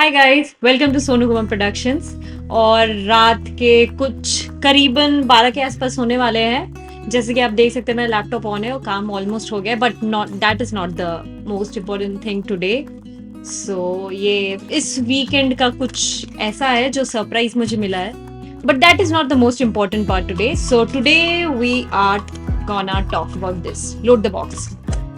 Hi guys, welcome to Sonu Guman productions. और रात के कुछ करीबन 12 के आसपास होने वाले हैं। जैसे कि आप देख सकते हैं मेरा लैपटॉप ऑन है और काम ऑलमोस्ट हो गया, but not that is not the most important thing today. So ये इस वीकेंड का कुछ ऐसा है जो सरप्राइज मुझे मिला है, but that is not the most important part today. So today we are gonna talk about this, load the box.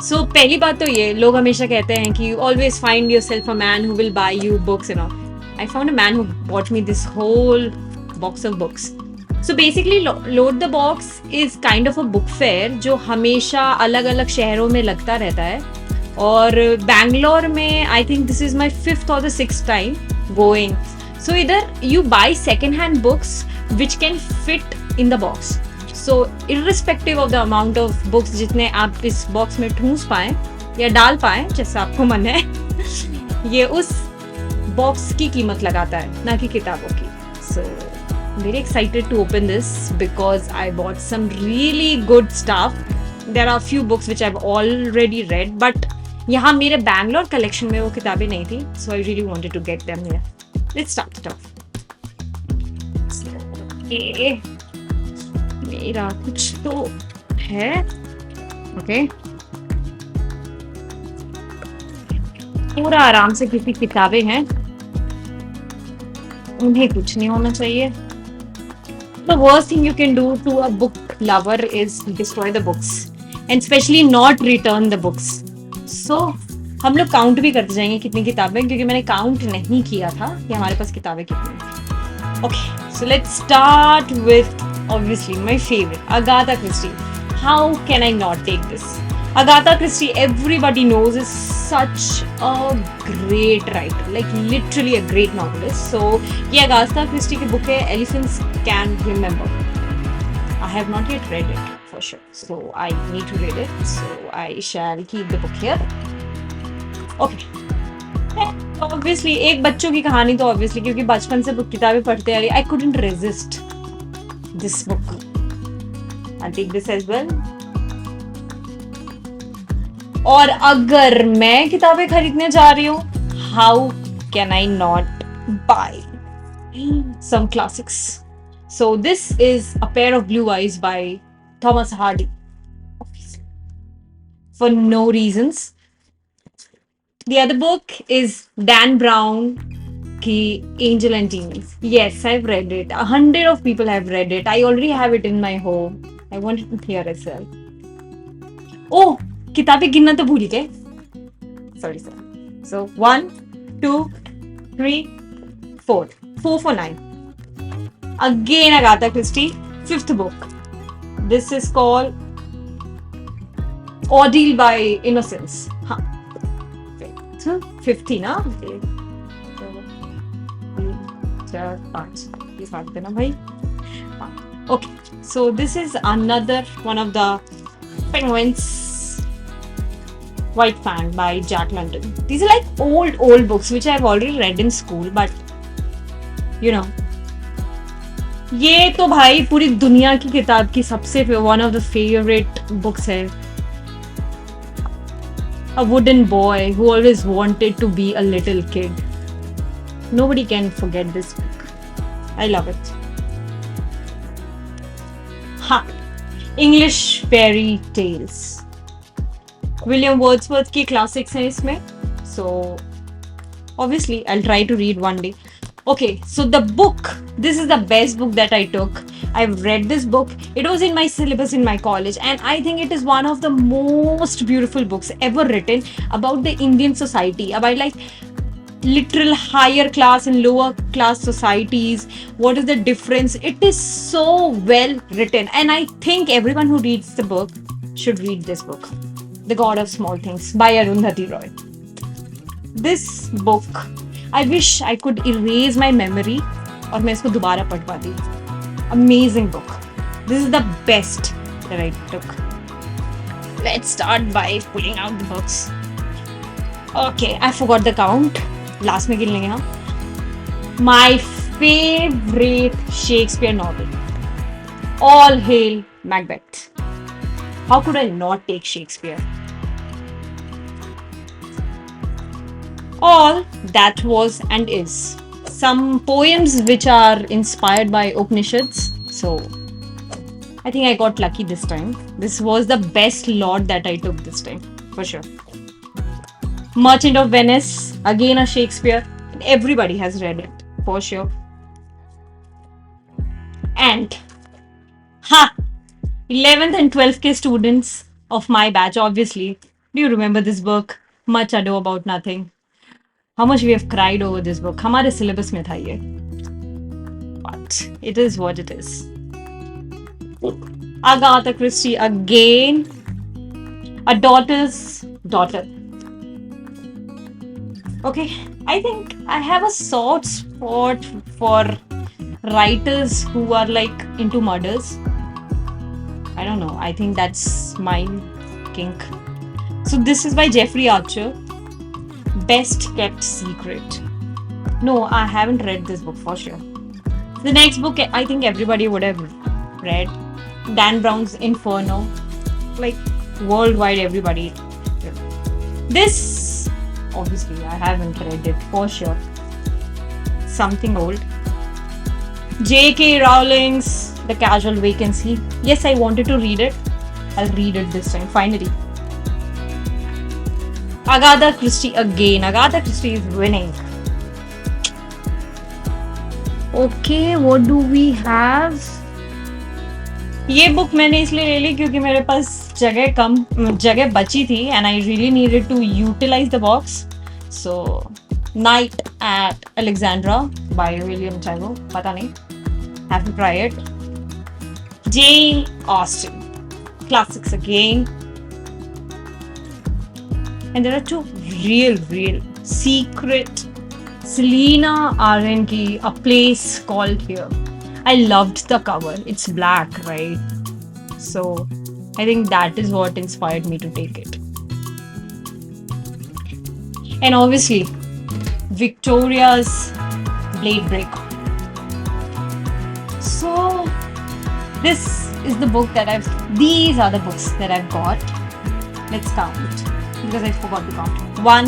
So पहली बात तो ये, लोग हमेशा कहते हैं कि always find yourself a man who will buy you books and all. I found a man who bought me this whole box of books. So basically load the box is kind of a book fair जो हमेशा अलग अलग शहरों में लगता रहता है। और बैंगलोर में I think this is my fifth और द सिक्स टाइम गोइंग। सो इधर you by second hand books which can fit in the box. So irrespective of the amount of books जितने आप इस बॉक्स में ठूंस पाए या डाल पाए जैसा आपको मन है ये उस बॉक्स की कीमत लगाता है, ना कि किताबों की। So very excited to open this because I bought some really good stuff. There are few books which I have already read, but यहाँ मेरे बैंगलोर कलेक्शन में वो किताबें नहीं थी, so I really wanted to get them here. Let's start it off. मेरा कुछ तो है। ओके, पूरा आराम से किसी किताबें हैं, उन्हें कुछ नहीं होना चाहिए। The worst thing you can do to a book lover is destroy the books and especially not return the books. So हम लोग काउंट भी करते जाएंगे कितनी किताबें, क्योंकि मैंने काउंट नहीं किया था कि हमारे पास किताबें कितनी हैं। Okay, so let's start with obviously my favorite, Agatha Christie. How can I not take this? Agatha Christie, everybody knows, is such a great writer, like literally a great novelist. So ये Agatha Christie की book है Elephants Can Remember. I have not yet read it for sure, so I need to read it. So I shall keep the book here. Okay. Obviously एक बच्चों की कहानी तो obviously, क्योंकि बचपन से किताबें पढ़ते आ रही, I couldn't resist this book. I'll take this as well. और अगर मैं किताबें खरीदने जा रही हूँ, how can I not buy some classics? So this is A Pair of Blue Eyes by Thomas Hardy. For no reasons. The other book is Dan Brown ki Angel and Demons. Yes, I've read it. 100 of people have read it. I already have it in my home. I want it here as well. Oh, किताबें गिनना तो भूल गए. Sorry, sir. So 1, 2, 3, 4. 4 for 9. Again, Agatha Christie. 5th book. This is called Ordeal by Innocence. Huh. 50 ना? 4, 5. ये काट देना भाई. Okay, so this is another one of the Penguins, White Fang by Jack London. These are like old books which I've already read in school, but you know, ये तो भाई पूरी दुनिया की किताब की सबसे one of the favorite books है. A wooden boy who always wanted to be a little kid. Nobody can forget this book. I love it. Ha! English fairy tales. William Wordsworth की classics हैं इसमें. So obviously I'll try to read one day. Okay, so the book, this is the best book that I took. I've read this book. It was in my syllabus in my college, and I think it is one of the most beautiful books ever written about the Indian society, about like literal higher class and lower class societies. What is the difference? It is so well written, and I think everyone who reads the book should read this book, The God of Small Things by Arundhati Roy. This book, I wish I could erase my memory और मैं इसको दोबारा पढ़ पाती. Amazing book. This is the best that I took. Let's start by pulling out the books. Okay, I forgot the count. Last में गिन लेंगे हम. My favorite Shakespeare novel. All Hail Macbeth. How could I not take Shakespeare? All that was and is. Some poems which are inspired by Upanishads. So I think I got lucky this time. This was the best lot that I took this time, for sure. Merchant of Venice, again a Shakespeare. Everybody has read it, for sure. And, ha! 11th and 12th K students of my batch, obviously. Do you remember this book? Much Ado About Nothing. How much we have cried over this book. हमारे syllabus में था ये. But it is what it is. Agatha Christie again. A daughter's daughter. Okay, I think I have a soft spot for writers who are like into murders. I don't know. I think that's my kink. So this is by Jeffrey Archer. Best Kept Secret. No, I haven't read this book for sure. The next book I think everybody would have read. Dan Brown's Inferno. Like worldwide everybody. This obviously I haven't read it for sure. Something old. J.K. Rowling's The Casual Vacancy. Yes, I wanted to read it. I'll read it this time, finally. Agatha Christie again. Agatha Christie is winning. Okay, what do we have? ये book मैंने इसलिए ले ली क्योंकि मेरे पास जगह बची थी and I really needed to utilize the box. So, Night at Alexandra by William Tygo. पता नहीं. Have to try it. Jane Austen. Classics again. And there are two real secret Selena Aren ki A Place Called Here. I loved the cover. It's black, right? So I think that is what inspired me to take it. And obviously, Victoria's Blade Breaker. So this is the book that these are the books that I've got. Let's count because I forgot to count. 1,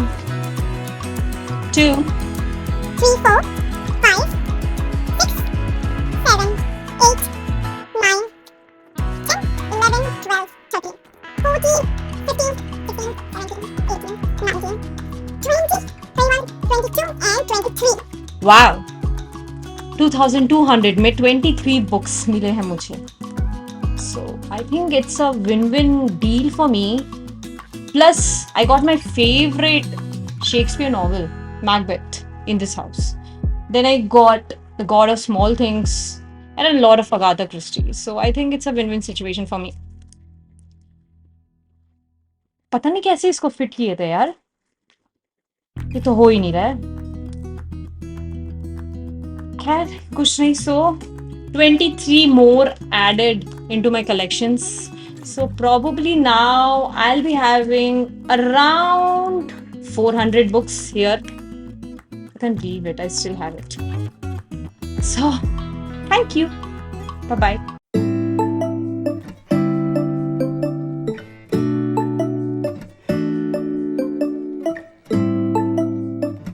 2, 3, 4, 5, 6, 7, 8, 9, 10, 11, 12, 13, 14, 15, 16, 17, 18, 19, 20, 21, 22, and 23. Wow! 2200 में 23 books मिले हैं मुझे. So I think it's a win-win deal for me. Plus, I got my favorite Shakespeare novel, Macbeth, in this house. Then I got The God of Small Things and a lot of Agatha Christie. So I think it's a win-win situation for me. पता नहीं कैसे इसको fit किए थे यार. ये तो हो ही नहीं रहा है. खैर कुछ नहीं. So 23 more added into my collections. So probably now I'll be having around 400 books here. I can't believe it. I still have it. So thank you. Bye-bye.